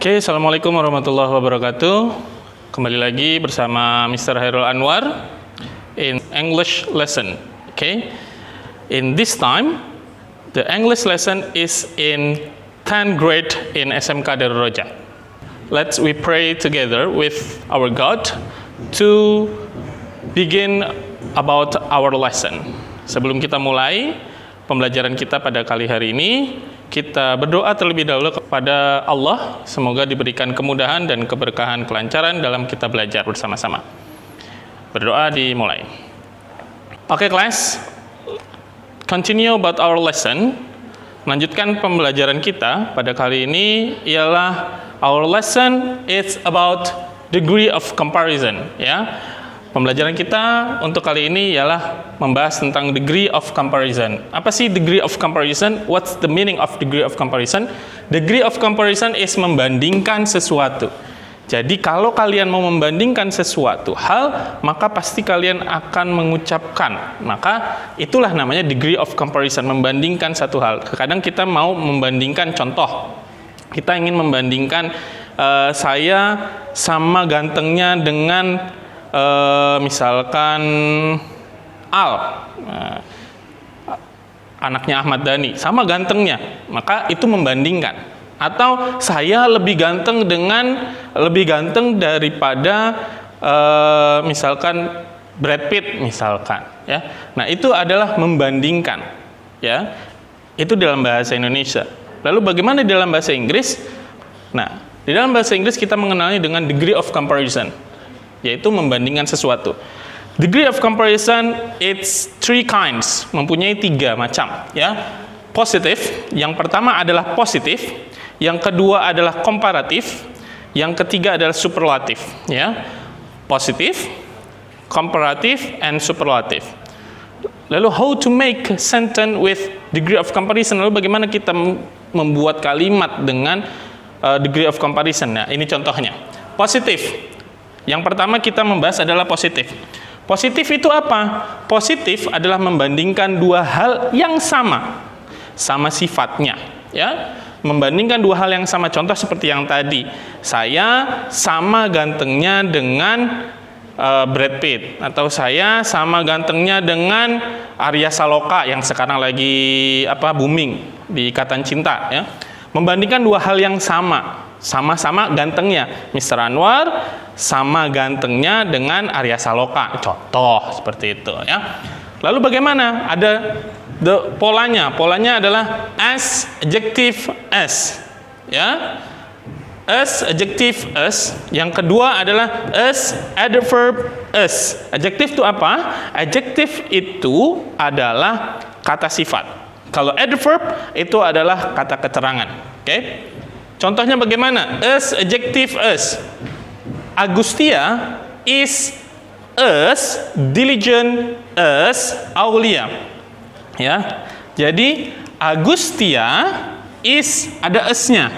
Oke, Assalamualaikum warahmatullahi wabarakatuh. Kembali lagi bersama Mr. Hairul Anwar in English lesson. Okay, in this time, the English lesson is in 10th grade in SMK Darul Roja. We pray together with our God to begin about our lesson. Sebelum kita mulai pembelajaran kita pada kali hari ini, kita berdoa terlebih dahulu kepada Allah, semoga diberikan kemudahan dan keberkahan kelancaran dalam kita belajar bersama-sama. Berdoa dimulai. Oke, kelas, continue about our lesson. Melanjutkan pembelajaran kita pada kali ini ialah our lesson is about degree of comparison, ya. Pembelajaran kita untuk kali ini ialah membahas tentang degree of comparison. Apa sih degree of comparison? What's the meaning of degree of comparison? Degree of comparison is membandingkan sesuatu. Jadi kalau kalian mau membandingkan sesuatu hal, maka pasti kalian akan mengucapkan. Maka itulah namanya degree of comparison, membandingkan satu hal. Kadang kita mau membandingkan contoh. Kita ingin membandingkan saya sama gantengnya dengan misalkan Al, anaknya Ahmad Dhani, sama gantengnya, maka itu membandingkan. Atau saya lebih ganteng daripada misalkan Brad Pitt misalkan, ya. Nah, itu adalah membandingkan, ya. Itu dalam bahasa Indonesia. Lalu bagaimana di dalam bahasa Inggris? Nah, di dalam bahasa Inggris kita mengenalnya dengan degree of comparison, yaitu membandingkan sesuatu. Degree of comparison, it's three kinds, mempunyai tiga macam, ya. Positif, yang pertama adalah positif, yang kedua adalah komparatif, yang ketiga adalah superlatif, ya. Positif, komparatif, and superlatif. Lalu how to make sentence with degree of comparison? Lalu bagaimana kita membuat kalimat dengan degree of comparison? Nah, ini contohnya. Positif. Yang pertama kita membahas adalah positif. Positif itu apa? Positif adalah membandingkan dua hal yang sama sifatnya, ya. Membandingkan dua hal yang sama. Contoh seperti yang tadi, saya sama gantengnya dengan Brad Pitt, atau saya sama gantengnya dengan Arya Saloka yang sekarang lagi booming di Ikatan Cinta, ya. Membandingkan dua hal yang sama-sama gantengnya. Mr. Anwar sama gantengnya dengan Arya Saloka, contoh seperti itu, ya. Lalu bagaimana? Ada polanya adalah as, adjective, as, ya. As, adjective, as. Yang kedua adalah as, adverb, as. Adjective itu apa? Adjective itu adalah kata sifat. Kalau adverb itu adalah kata keterangan. Oke? Contohnya bagaimana? As, adjective, as. Agustia is as diligent as Aulia, ya. Jadi Agustia is ada as-nya.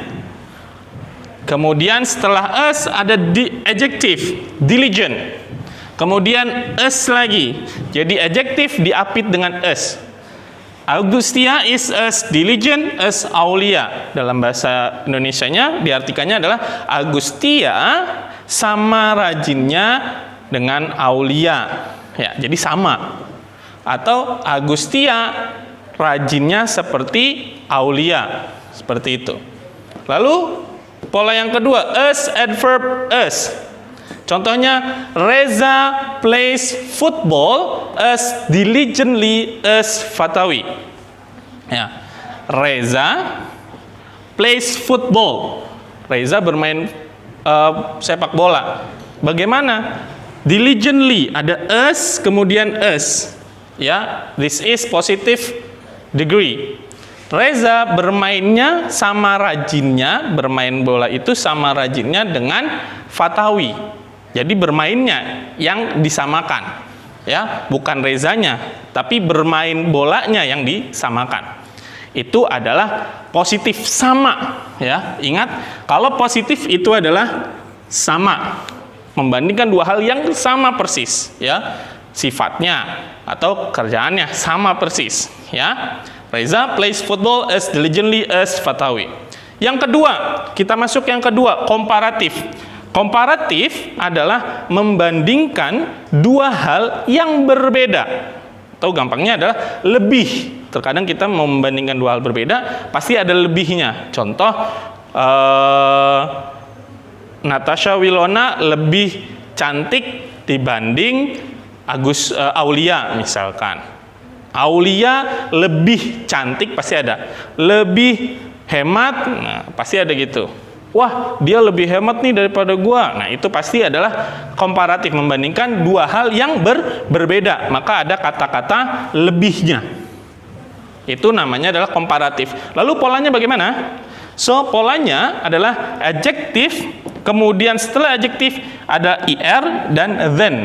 Kemudian setelah as ada adjective diligent. Kemudian as lagi. Jadi adjective diapit dengan as. Agustia is as diligent as Aulia. Dalam bahasa Indonesianya diartikannya adalah Agustia sama rajinnya dengan Aulia, ya. Jadi sama. Atau Agustia rajinnya seperti Aulia, seperti itu. Lalu pola yang kedua, as, adverb, as. Contohnya, Reza plays football as diligently as Fatawi. Ya. Reza plays football. Reza bermain sepak bola. Bagaimana? Diligently, ada as, kemudian as. Ya, this is positive degree. Reza bermainnya sama rajinnya, bermain bola itu sama rajinnya dengan Fatawi. Jadi bermainnya yang disamakan, ya, bukan Rezanya, tapi bermain bolanya yang disamakan. Itu adalah positif sama, ya. Ingat, kalau positif itu adalah sama, membandingkan dua hal yang sama persis, ya, sifatnya atau kerjaannya sama persis, ya. Reza plays football as diligently as Fatawi. Yang kedua, kita masuk yang kedua, komparatif. Komparatif adalah membandingkan dua hal yang berbeda. Atau gampangnya adalah lebih. Terkadang kita mau membandingkan dua hal berbeda, pasti ada lebihnya. Contoh, Natasha Wilona lebih cantik dibanding Aulia misalkan. Aulia lebih cantik, pasti ada. Lebih hemat, nah, pasti ada gitu. Wah, dia lebih hemat nih daripada gua. Nah, itu pasti adalah komparatif, membandingkan dua hal yang berbeda. Maka ada kata-kata lebihnya. Itu namanya adalah komparatif. Lalu polanya bagaimana? So, polanya adalah adjektif, kemudian setelah adjektif ada IR dan then.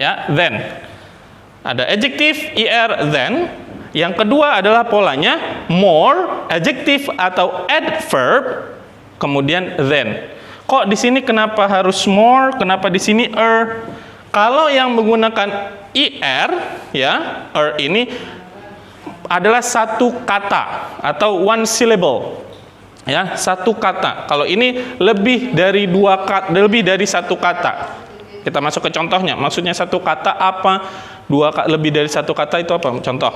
Ya, then. Ada adjektif, IR, then. Yang kedua adalah polanya more, adjektif atau adverb, kemudian then. Kok di sini kenapa harus more? Kenapa di sini Kalau yang menggunakan IR, ya, ini adalah satu kata atau one syllable. Ya, satu kata. Kalau ini lebih dari dua kata, lebih dari satu kata. Kita masuk ke contohnya. Maksudnya satu kata apa? Lebih dari satu kata itu apa? Contoh.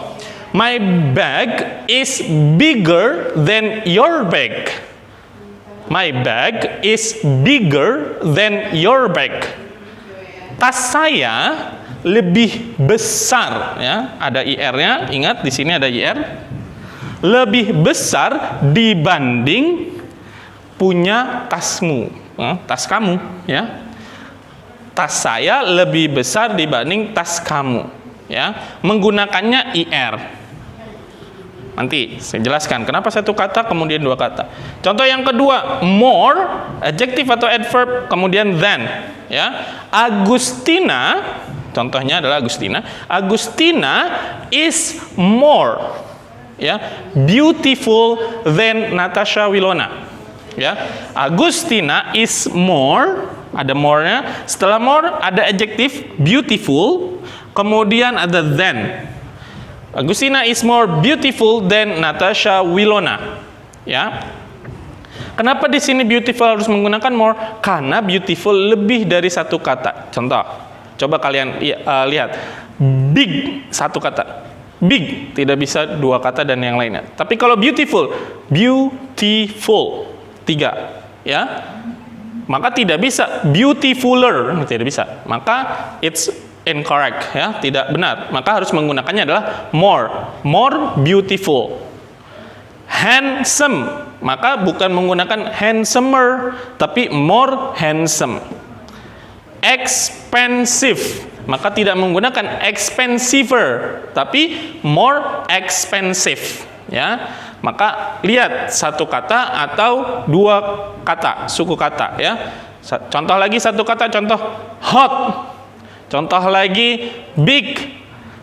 My bag is bigger than your bag. My bag is bigger than your bag. Tas saya lebih besar, ya. Ada IR-nya. Ingat di sini ada IR. Lebih besar dibanding punya tasmu, tas kamu, ya. Tas saya lebih besar dibanding tas kamu, ya. Menggunakannya IR. Nanti saya jelaskan kenapa satu kata kemudian dua kata. Contoh yang kedua, more, adjektif atau adverb, kemudian than, ya. Agustina, contohnya adalah Agustina. Agustina is more, ya, beautiful than Natasha Wilona. Ya, Agustina is more, ada more-nya. Setelah more ada adjektif beautiful, kemudian ada than. Agustina is more beautiful than Natasha Wilona. Ya. Kenapa di sini beautiful harus menggunakan more? Karena beautiful lebih dari satu kata. Contoh, coba kalian lihat. Big, satu kata. Big, tidak bisa dua kata dan yang lainnya. Tapi kalau beautiful, beautiful, tiga. Ya. Maka tidak bisa beautifuler, tidak bisa. Maka it's incorrect, ya, tidak benar. Maka harus menggunakannya adalah more beautiful. Handsome, maka bukan menggunakan handsomer, tapi more handsome. Expensive, maka tidak menggunakan expensiver, tapi more expensive, ya. Maka lihat satu kata atau dua kata, suku kata, ya. Contoh lagi satu kata, contoh hot. Contoh lagi big,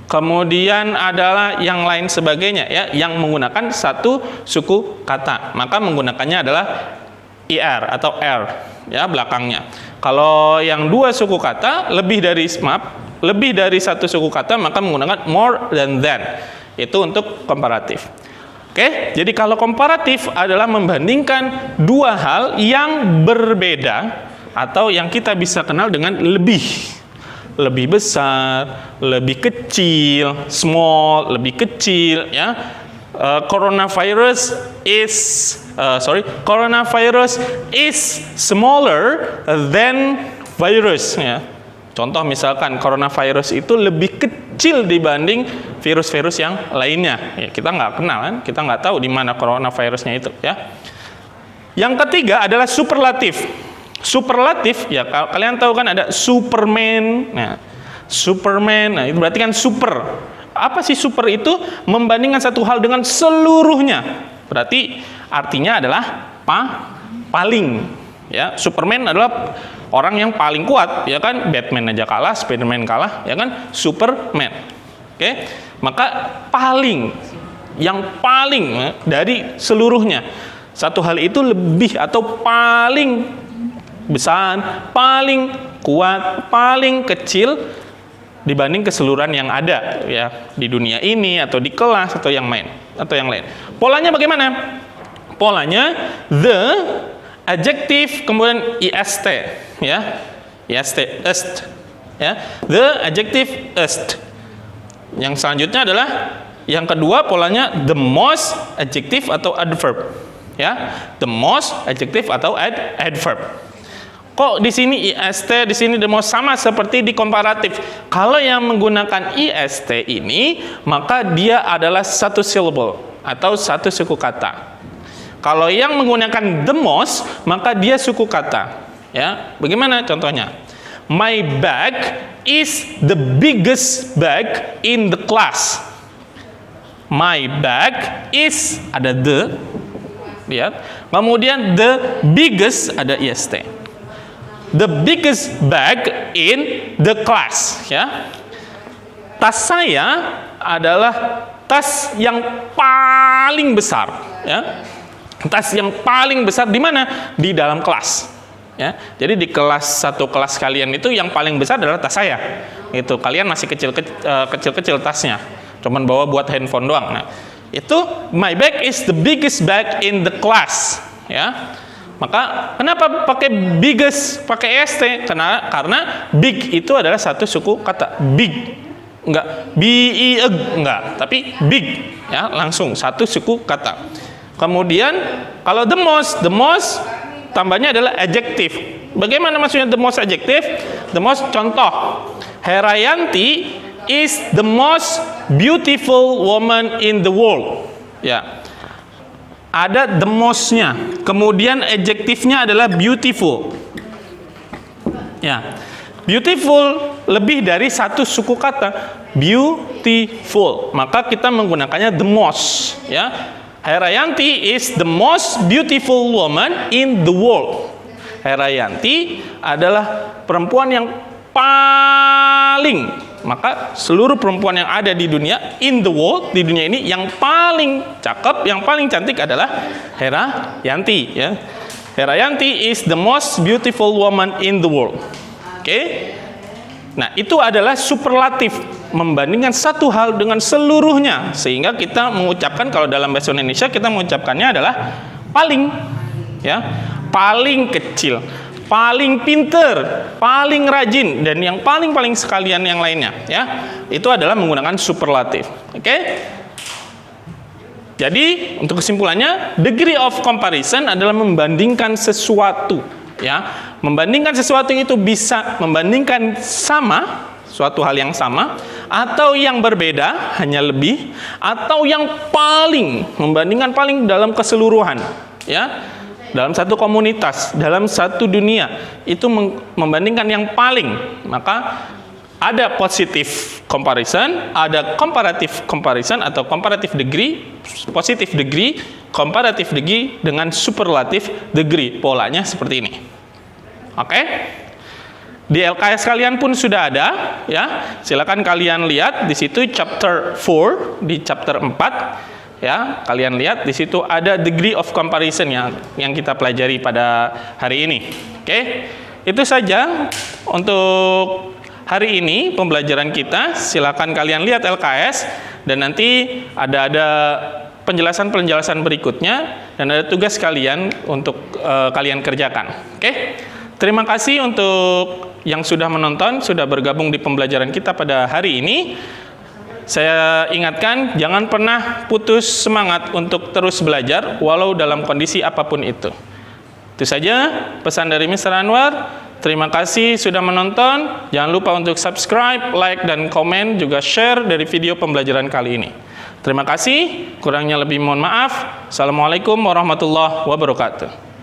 kemudian adalah yang lain sebagainya, ya, yang menggunakan satu suku kata, maka menggunakannya adalah IR atau R, ya, belakangnya. Kalau yang dua suku kata lebih dari satu suku kata, maka menggunakan more dan than. Itu untuk komparatif. Oke, jadi kalau komparatif adalah membandingkan dua hal yang berbeda atau yang kita bisa kenal dengan lebih besar, lebih kecil, small, lebih kecil, ya. Coronavirus is smaller than virus, ya. Contoh misalkan coronavirus itu lebih kecil dibanding virus-virus yang lainnya. Ya, kita nggak kenal kan, kita nggak tahu di mana coronavirusnya itu, ya. Yang ketiga adalah superlatif. Superlatif, ya, kalian tahu kan ada Superman. Nah, Superman, nah itu berarti kan super. Apa sih super itu? Membandingkan satu hal dengan seluruhnya. Berarti artinya adalah paling. Ya, Superman adalah orang yang paling kuat, ya kan? Batman aja kalah, Spiderman kalah, ya kan? Superman. Oke, maka paling, yang paling dari seluruhnya. Satu hal itu lebih atau paling besar, paling kuat, paling kecil dibanding keseluruhan yang ada, ya, di dunia ini atau di kelas atau yang lain. Polanya bagaimana? polanya the adjective kemudian ist, ya. Ist, est, ya. The adjective est. Yang selanjutnya adalah yang kedua polanya the most adjective atau adverb, ya. The most adjective atau adverb. Kok di sini ist, di sini the most sama seperti di komparatif. Kalau yang menggunakan ist ini, maka dia adalah satu syllable atau satu suku kata. Kalau yang menggunakan the most, maka dia suku kata. Ya, bagaimana contohnya? My bag is the biggest bag in the class. My bag is ada the, lihat. Kemudian the biggest ada ist. The biggest bag in the class, ya. Tas saya adalah tas yang paling besar, ya. Tas yang paling besar di mana? Di dalam kelas, ya. Jadi di satu kelas kalian itu yang paling besar adalah tas saya. Itu kalian masih kecil-kecil tasnya, cuman bawa buat handphone doang. Nah, itu my bag is the biggest bag in the class, ya. Maka kenapa pakai biggest, pakai est? Karena big itu adalah satu suku kata. Big, enggak b-i-e, enggak, tapi big, ya, langsung satu suku kata. Kemudian kalau the most tambahnya adalah adjective. Bagaimana maksudnya the most adjective? The most, contoh, Herayanti is the most beautiful woman in the world, ya. Ada the most-nya, kemudian adjektifnya adalah beautiful, ya. Beautiful lebih dari satu suku kata, beautiful, maka kita menggunakannya the most, ya. Herayanti is the most beautiful woman in the world. Herayanti adalah perempuan yang paling, maka seluruh perempuan yang ada di dunia, in the world, di dunia ini, yang paling cakep, yang paling cantik adalah Herayanti, ya. Herayanti is the most beautiful woman in the world. Oke. Nah, itu adalah superlatif, membandingkan satu hal dengan seluruhnya, sehingga kita mengucapkan, kalau dalam bahasa Indonesia kita mengucapkannya adalah paling, ya. Paling kecil, paling pinter, paling rajin, dan yang paling sekalian yang lainnya, ya. Itu adalah menggunakan superlatif. Oke? Jadi, untuk kesimpulannya, degree of comparison adalah membandingkan sesuatu, ya. Membandingkan sesuatu itu bisa membandingkan sama, suatu hal yang sama, atau yang berbeda, hanya lebih, atau yang paling, membandingkan paling dalam keseluruhan, ya. Dalam satu komunitas, dalam satu dunia, itu membandingkan yang paling, maka ada positive comparison, ada comparative comparison atau comparative degree, positive degree, comparative degree dengan superlative degree. Polanya seperti ini. Oke? Di LKS kalian pun sudah ada, ya. Silakan kalian lihat di situ chapter 4, di chapter 4. Ya, kalian lihat di situ ada degree of comparison yang kita pelajari pada hari ini. Oke, itu saja untuk hari ini pembelajaran kita. Silakan kalian lihat LKS dan nanti ada penjelasan berikutnya dan ada tugas kalian untuk kalian kerjakan. Oke, terima kasih untuk yang sudah menonton, sudah bergabung di pembelajaran kita pada hari ini. Saya ingatkan, jangan pernah putus semangat untuk terus belajar, walau dalam kondisi apapun itu. Itu saja pesan dari Mr. Anwar. Terima kasih sudah menonton. Jangan lupa untuk subscribe, like, dan komen, juga share dari video pembelajaran kali ini. Terima kasih, kurangnya lebih mohon maaf. Assalamualaikum warahmatullahi wabarakatuh.